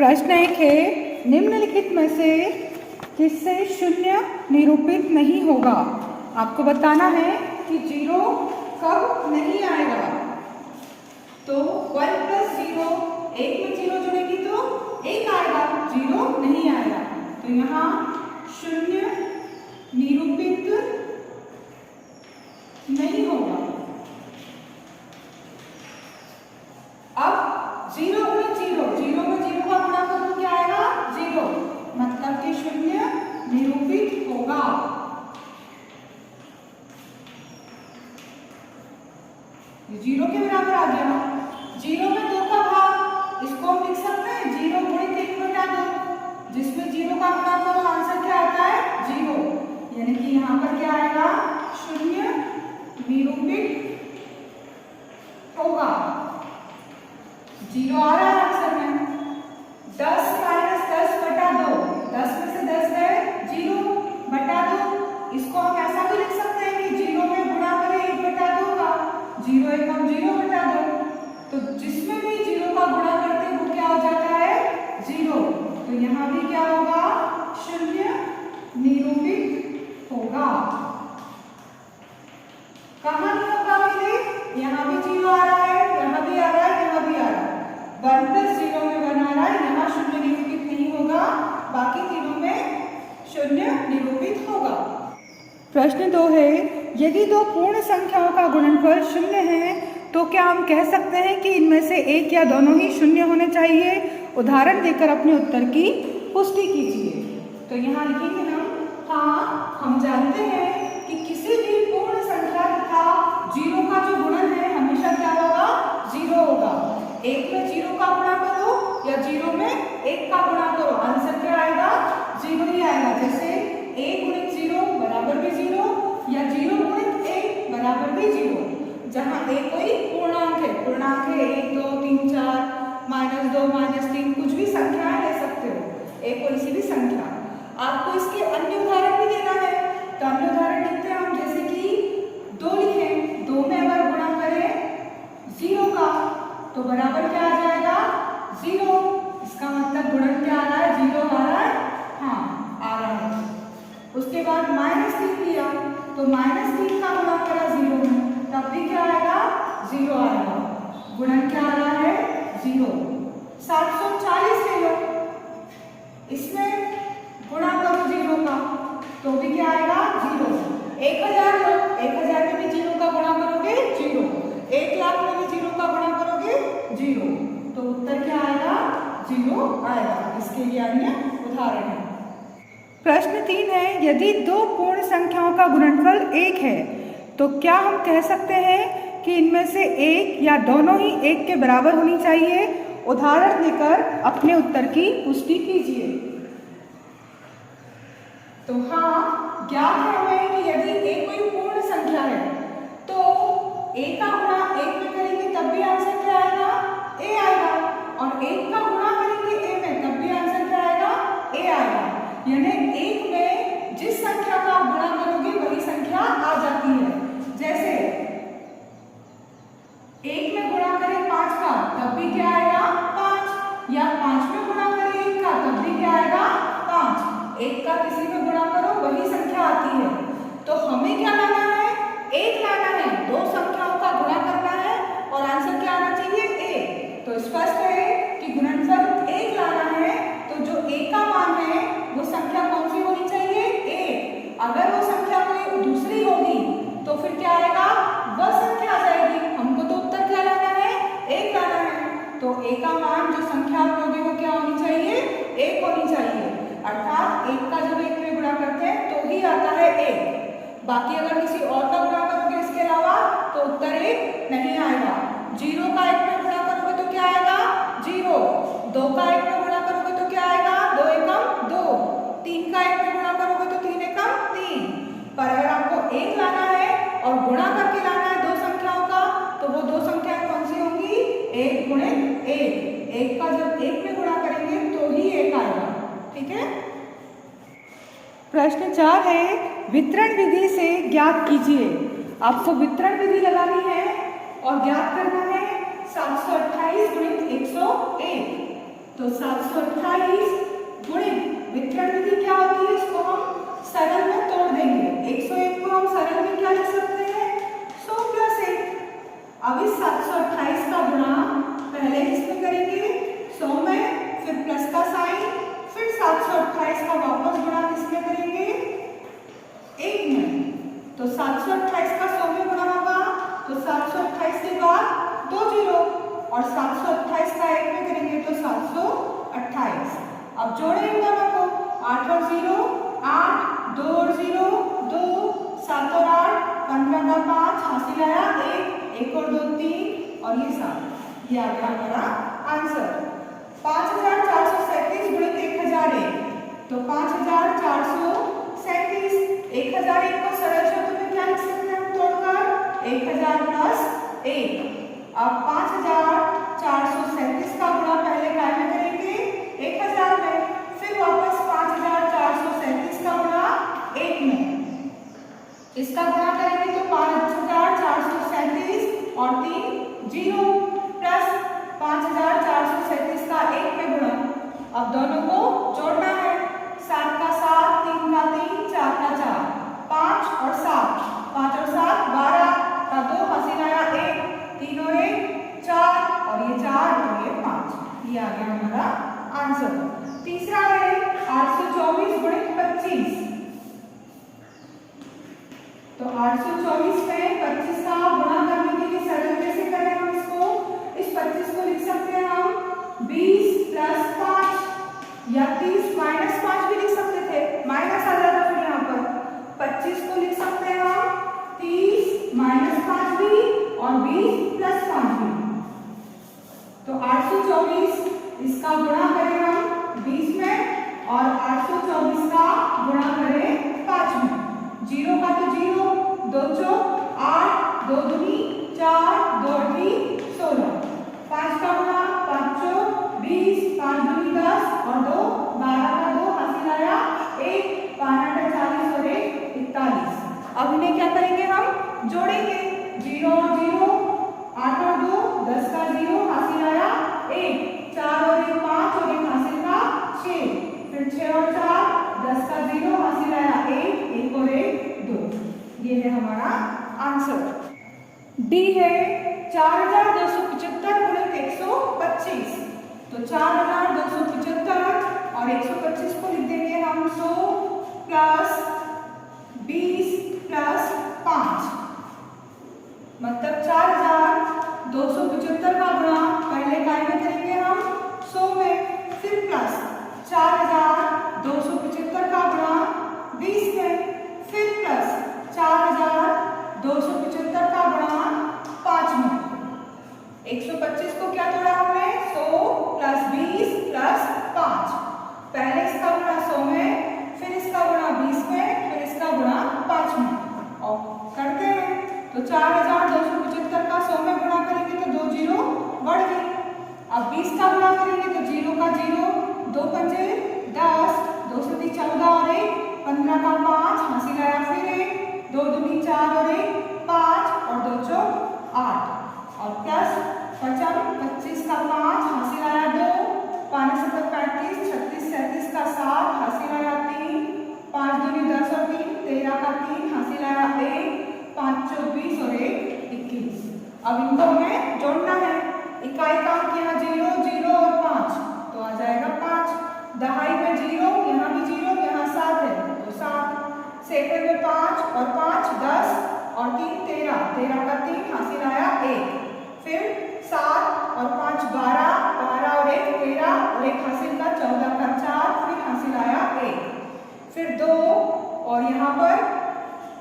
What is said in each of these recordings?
प्रश्न एक है, निम्नलिखित में से किससे शून्य निरूपित नहीं होगा। आपको बताना है कि जीरो कब नहीं आएगा। तो 1 + 0, एक में जीरो जुड़ेगी तो एक आएगा, जीरो नहीं आएगा। तो यहाँ शून्य निरूपित नहीं होगा। अब 0 × 0, 0 में 0 का गुणा करो क्या आएगा, 0, मतलब कि शून्य निरूपित होगा। ये 0 के बराबर आ गया। 0 में 2 का भाग, इसको हम लिख सकते हैं 0 × 1/2, जिसमें 0 का गुणा करो आंसर क्या आता है, 0, यानी कि यहाँ पर क्या आएगा, शून्य निरूपित होगा। 0 आ रहा है आंसर में। 10 - 10/2, 10 में से 10 गए, 0/2। इसको हम ऐसा भी लिख सकते हैं कि 0 में गुणा करें 1/2 होगा, 0 × 1 0/2। तो जिसमें भी 0 का गुणा करते हैं वो क्या हो जाता है, 0। तो यहाँ भी क्या होगा, शून्य निरूपित होगा। कहाँ नहीं होगा मेरे, यहाँ भी 0 आ रहा है, यहाँ भी आ रहा है, यहाँ भी आ रहा है। 1 + 0 में 1 आ रहा है, यहाँ शून्य निरूपित नहीं होगा, बाकी तीनों में शून्य निरूपित होगा। प्रश्न 2 है, यदि दो पूर्ण संख्याओं का गुणनफल शून्य है तो क्या हम कह सकते हैं कि इनमें से एक या दोनों ही शून्य होने चाहिए। उदाहरण देकर अपने उत्तर की पुष्टि कीजिए। तो यहाँ लिखेंगे हाँ, हम जानते हैं कि किसी भी पूर्ण संख्या का 0 का जो गुणन है हमेशा क्या होगा, 0 होगा। 1 में 0 का गुणा करो या 0 में 1 का गुणा करो, आंसर क्या आएगा, 0 ही आएगा। जैसे 1 × 0 बराबर भी 0 या 0 × 1 बराबर भी 0। जहाँ एक कोई पूर्णांक है 1, 2, 3, 4, -2, -3, कुछ भी संख्या ले सकते हो, एक कोई सी भी संख्या। आपको इसके अन्य उदाहरण भी देना है, तो अन्य उदाहरण लिखते हैं हम, जैसे कि 2 लिखें, 2 में अगर गुणा करें 0 का तो बराबर क्या आ जाएगा, 0। इसका मतलब गुणन क्या आ रहा है, 0 आ रहा है, हाँ आ रहा है। उसके बाद -3 लिया तो -3 का गुणा करा 0 में, तब भी क्या आएगा, 0 आएगा। गुणन क्या आ रहा है, 0। 740 ले लो, इसमें गुणा करो 0 का तो भी क्या आएगा, 0। 1000 लो, 1000 में भी 0 का गुणा करोगे 0, 1 लाख में भी 0 का गुणा करोगे 0, तो उत्तर क्या आएगा, 0 आएगा। इसके लिए अन्य उदाहरण है। प्रश्न 3 है, यदि दो पूर्ण संख्याओं का गुणनफल 1 है तो क्या हम कह सकते हैं कि इनमें से एक या दोनों ही 1 के बराबर होनी चाहिए। उदाहरण देकर अपने उत्तर की पुष्टि कीजिए। तो हाँ, ज्ञात है हमें कि यदि एक कोई पूर्ण संख्या है तो a का गुणा 1 में करेंगे तब भी आंसर क्या आएगा, a आएगा, और 1 का गुणा करेंगे a में तब भी आंसर क्या आएगा, a आएगा। यानी 1 में जिस संख्या का आप गुणा करोगे वही संख्या आ जाती है। जैसे 1 में गुणा करें 5 का तब भी क्या आएगा, 5, या 5 में गुणा करें 1 का तब भी क्या आएगा, 5। 1 का किसी में गुणा करो वही संख्या आती है। तो हमें क्या लाना है, 1 लाना है, दो संख्याओं का गुणा करना है और आंसर क्या आना चाहिए, 1। तो स्पष्ट है कि गुणनफल 1 लाना है, तो जो a का मान है वो संख्या कौन सी होनी चाहिए, 1। अगर वो संख्या कोई दूसरी होगी तो फिर क्या आएगा, वह संख्या आ जाएगी। हमको तो उत्तर क्या लाना है, 1 लाना है। तो a का मान जो संख्या आप लोगे वो क्या होनी चाहिए, 1 होनी चाहिए। अर्थात 1 का जब 1 में गुणा करते हैं तो ही आता है 1। बाकी अगर किसी और का गुणा करोगे इसके अलावा तो उत्तर 1 नहीं आएगा। 0 का 1 में गुणा करोगे तो क्या आएगा, 0। 2 का 1 में गुणा करोगे तो क्या आएगा, 2 एकम 2। 3 का 1 में गुणा करोगे तो 3 एकम 3। पर अगर आपको 1 लाना है और गुणा करके लाना है दो संख्याओं का, तो वो दो संख्याएं कौन सी होंगी, 1 × 1। 1 का जब 1 में गुणा करेंगे तो ही 1 आएगा, ठीक है। प्रश्न 4 है, वितरण विधि से ज्ञात कीजिए। आपको वितरण विधि लगानी है और ज्ञात करना है 728 × 101। तो 728 गुणित वितरण विधि क्या होती है, इसको हम सरल में तोड़ देंगे। 101 को हम सरल में क्या लिख सकते हैं, 100 + 1। अब इस 728 का गुणा पहले किसमें करेंगे, 100 में, फिर प्लस का साइन, फिर 728 का वापस गुणा किसमें करेंगे, 1 में। तो 728 का 100 में गुणा होगा तो 728 के बाद 2 जीरो, और 728 का 1 में करेंगे तो 728। अब जोड़े इन दोनों को, 8 और 0 8, 2 और 0 2, 7 और 8 15 का 5 हासिल आया 1, 1 और 2 3 और ये 7। ये आ गया हमारा आंसर। 5437 गुणित 1001, तो 5437, 1001 को सरल शब्द में क्या लिख सकते हैं हम तोड़कर, 1000 + 1। अब 5437 का गुणा पहले काय में करेंगे, 1000 में, फिर वापस 5437 का गुणा 1 में। इसका गुणा करेंगे तो 5437 और 3 जीरो, प्लस 5437 का 1 में गुणा। अब दोनों को जोड़ना है, 7 का 7, 3 का 3, 4 का 4, 5 और 7, 5 और 7 12 का 2 हासिल आया 1, 3 और 1 4 और ये 4 और ये 5। ये आ गया हमारा आंसर। तीसरा है 824 गुणित 25। तो 824 में 25 का गुणा करने के लिए सरल कैसे करें हम इसको, इस 25 को लिख सकते हैं हम 20 + 5 या 30 - 5 भी लिख सकते थे, माइनस आ जाता फिर यहाँ पर। 25 को लिख सकते हैं हम 30 - 5 भी और 20 + 5 भी। तो 824 इसका गुणा करें हम 20 में और 824 का गुणा करें 5 में। 0 का तो 0, 2 चौक 8, 2 दूनी 4, 2 अठी 16, 5 का गुणा 5 चौक 20, 5 दूनी 10 और 2 12 का 2 हासिल आया 1, 5 8 40 और 1 41। अब इन्हें क्या करेंगे, हम जोड़ेंगे, 0 और 0 8 और 2 10 का 0 हासिल आया 1, 4 और 1 5 और 1 हासिल का 6, फिर 6 और 4 10 का 0 हासिल आया 1, 1 और 1 2। ये है हमारा आंसर। डी है 4275 गुणित 125। तो 4275 और 125 को लिख देंगे हम 100 + 20 + 5, मतलब 4275 का गुणा पहले काय में करेंगे हम 100 में, फिर प्लस 4275 का गुणा 20 में, फिर प्लस 4275 का गुणा 5 में। 125 को क्या तोड़ा हमने, 100 + 20 + 5। पहले इसका गुणा 100 में, फिर इसका गुणा 20 में, फिर इसका गुणा 5 में। और करते हैं तो 4275 का 100 में गुणा करेंगे तो 2 जीरो बढ़ गए। अब 20 का गुणा करेंगे तो 0 का 0, 2 पंजे 10, 2 से 14 और 1 15 का 5 हासिल आया फिर 1, 2 दूनी 4 और 1 5 और 2 चौक 8 और प्लस 25 का 5 हासिल आया 2, 5 7 35 36 37 का 7 हासिल आया 3, 5 दूनी 10 और 3 13 का 3 हासिल आया 1, 5 24 और 1 21। अब इनको हमें जोड़ना है। इकाई का अंक यहाँ 0 0 और 5 तो आ जाएगा 5। दहाई में 0, यहाँ भी 0, यहाँ 7 है तो 7। सेकंड में 5 और 5 10 और 3 13, 13 का 3 हासिल आया 1, फिर 7 और 5 12, 12 और 1 13 और 1 हासिल का 14 का 4, फिर हासिल आया 1, फिर 2 और यहाँ पर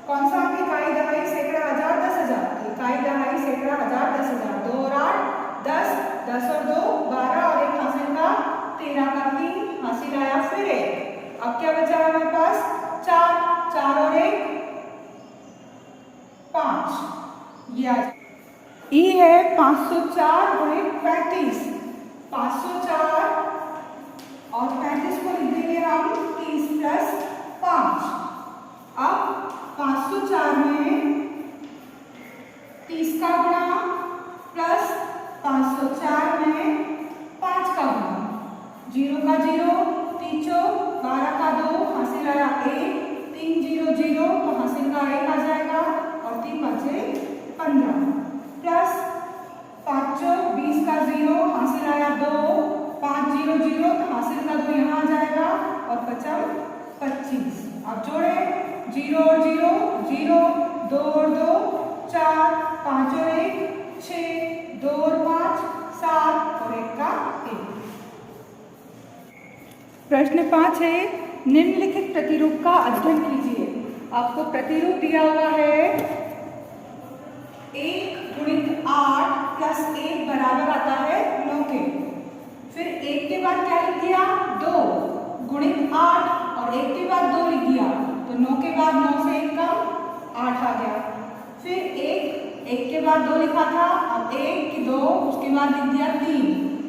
कौन सा अंक, इकाई दहाई सैकड़ा हजार 10,000, इकाई दहाई सैकड़ा हजार 10,000, 2 और 8 10, 10 और 2 12 और 1 हासिल का 13 का 3 हासिल आया फिर 1। अब क्या बचा हमारे पास 4, 4 और 1 5। ये ई है 504 गुणित 35। 504 और 35 को लिख देंगे हम 30 + 5। अब 504 में 30 का गुणा प्लस 504 में 5 का गुणा, हासिल आया 1, 3 0 0 तो हासिल का 1 आ जाएगा और 3 5 15 प्लस 5 20 का 0 हासिल आया 2, 5 0 0 तो हासिल का 2 यहाँ आ जाएगा और 55 25। अब जोड़े 0 और 0 0, 2 और 2 4, 5 और 1 6, 2 और 5 7 और 1 का 1। प्रश्न 5 है निम्नलिखित प्रतिरूप का अध्ययन कीजिए। आपको प्रतिरूप दिया हुआ है 1 गुणित 8 प्लस 1 बराबर आता है 9 के। फिर 1 के बाद क्या लिख दिया 2 गुणित 8 और 1 के बाद 2 लिख दिया तो 9 के बाद 9 से 1 कम 8 आ गया। फिर 1 के बाद 2 लिखा था, अब 1 2 उसके बाद लिख दिया 3,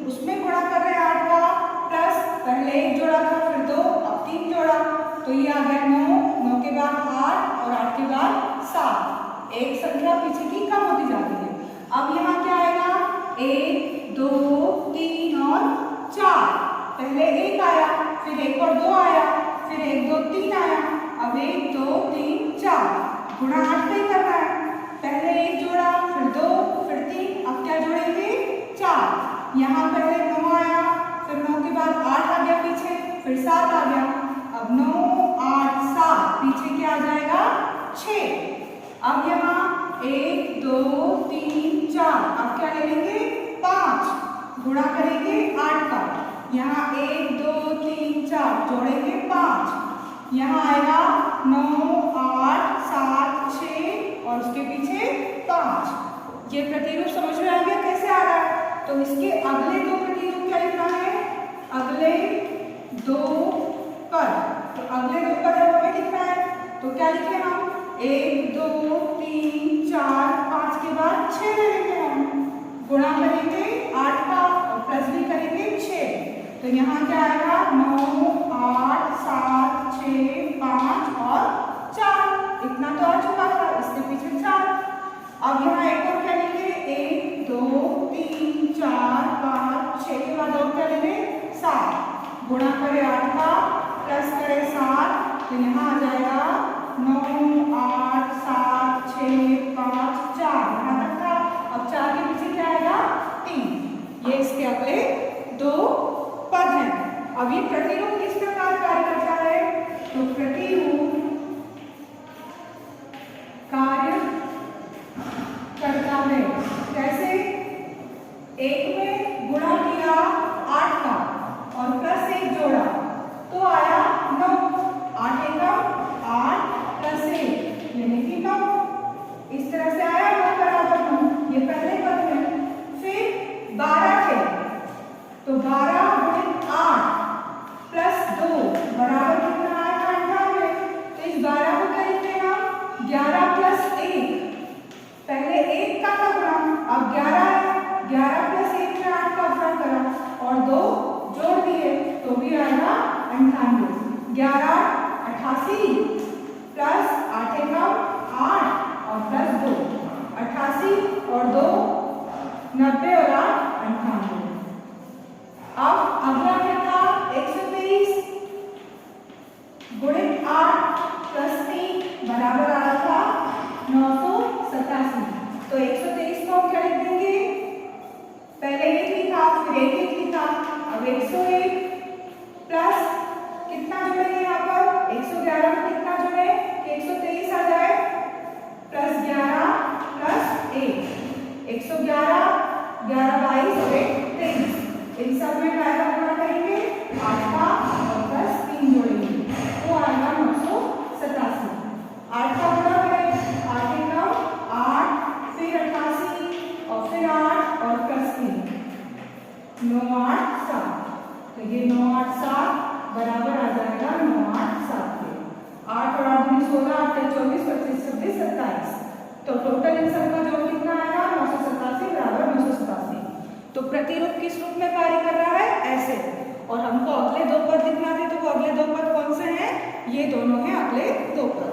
उसमें गुणा कर रहे हैं 8 का प्लस पहले 1 जोड़ा था फिर 2 अब 3 जोड़ा तो ये आ गया 9, 9 के बाद 8 और 8 के बाद 7। एक संख्या पीछे की कम होती जाती है। अब यहाँ क्या आएगा 1 2 3 और 4। पहले 1 आया फिर 1 और 2 आया फिर 1 2 3 आया अब 1 2 3 4 गुणा 8 पे करना है। पहले 1 जोड़ा फिर 2 फिर 3 अब क्या जोड़ेंगे 4। यहाँ पहले 9 आया फिर 9 के बाद 8 आ गया पीछे फिर 7 आ गया अब 9 8 7 पीछे क्या आ जाएगा 6। अब यहाँ 1 2 3 4 अब क्या ले लेंगे 5 गुणा करेंगे 8 का। यहाँ 1 2 3 4 जोड़ेंगे 5 यहाँ आएगा 9 8 7 6 और उसके पीछे 5। ये प्रतिरूप समझ में आ गया कैसे आ रहा है। तो इसके अगले दो प्रतिरूप क्या लिखना है अगले दो पद। तो अगले दो पद हमें लिखना है तो क्या लिखे हम 1 2 3 4 5 के बाद 6 ले लेंगे हम गुणा करेंगे 8 का और प्लस भी करेंगे 6 तो यहाँ क्या आएगा 9 8 7 6 5 और 4। इतना तो आ चुका था इसके पीछे 4। अब यहाँ एक और क्या लेंगे 1 2 3 4 5 6 के बाद और क्या लेंगे 7 गुणा करे 8 का प्लस करे 7 तो यहाँ आ जाएगा 9 8 7 6 5 4 यहाँ तक था। अब 4 के पीछे क्या आएगा 3। ये इसके अगले दो पद हैं। अब ये प्रतिरूप किस प्रकार कार्य करता है तो प्रतिरूप कार्य करता है कैसे 1 में गुणा किया 8 का और प्लस 1 जोड़ा तो आया 9 8 का 8 प्लस 1 यानी कि 9। इस तरह से आया 9 बराबर 9 ये पहले पद में। फिर 12 थे तो 12 गुणित 8 प्लस 2 बराबर कितना आया 98। तो इस 12 को क्या लिखते हैं हम 11 प्लस 1 पहले 1 का गुणा अब 11 है 11 प्लस 1 में 8 का गुणा करा और 2 जोड़ दिए तो भी आएगा 98। 11 88 प्लस 8 का 8 और प्लस 2 88 और 2 90 और 8 98। अब अगला क्या था 123 गुणित 8 प्लस 3 बराबर आ रहा था 987। तो 123 को हम क्या लिख देंगे पहले 1 लिखा फिर 1 लिखा अब 101 प्लस कितना जोड़ेंगे यहाँ पर 111 में कितना जोड़े कि 123 आ जाए प्लस 11 प्लस 1 111 11 22 और 1 23 इन सब में क्या गुणा करेंगे 8 का और प्लस 3 जोड़ेंगे वो आएगा 987। 8 का गुणा करें 8 का 8 फिर 88 और फिर 8 और प्लस 3 9 8 7 तो ये 9 8 7 बराबर आ जाएगा 9 8 7 के। 8 और 8 16 8 24 25 26 27 तो टोटल इन सब का जोड़ कितना आएगा 987 बराबर 987। तो प्रतिरूप किस रूप में कार्य कर रहा है ऐसे। और हमको अगले दो पद दिखना थे तो वो अगले दो पद कौन से हैं ये दोनों हैं अगले दो पद।